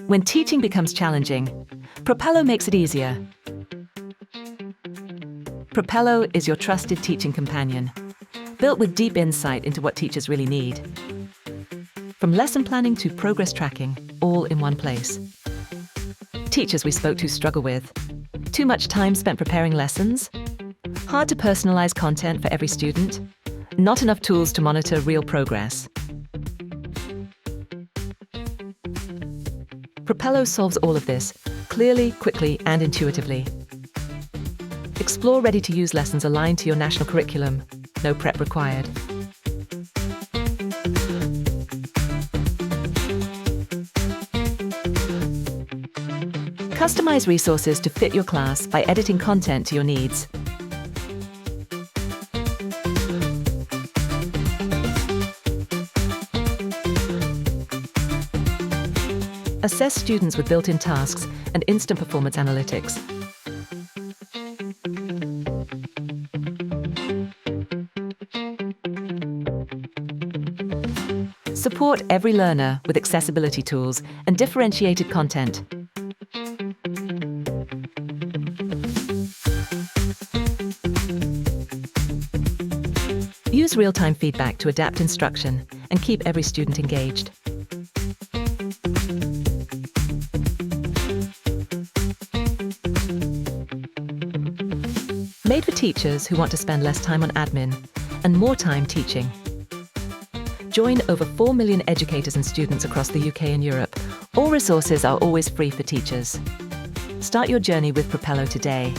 When teaching becomes challenging, Propello makes it easier. Propello is your trusted teaching companion, built with deep insight into what teachers really need. From lesson planning to progress tracking, all in one place. Teachers we spoke to struggle with too much time spent preparing lessons, hard to personalize content for every student, not enough tools to monitor real progress. Propello solves all of this, clearly, quickly, and intuitively. Explore ready-to-use lessons aligned to your national curriculum. No prep required. Customize resources to fit your class by editing content to your needs. Assess students with built-in tasks and instant performance analytics. Support every learner with accessibility tools and differentiated content. Use real-time feedback to adapt instruction and keep every student engaged. Made for teachers who want to spend less time on admin and more time teaching. Join over 4 million educators and students across the UK and Europe. All resources are always free for teachers. Start your journey with Propello today.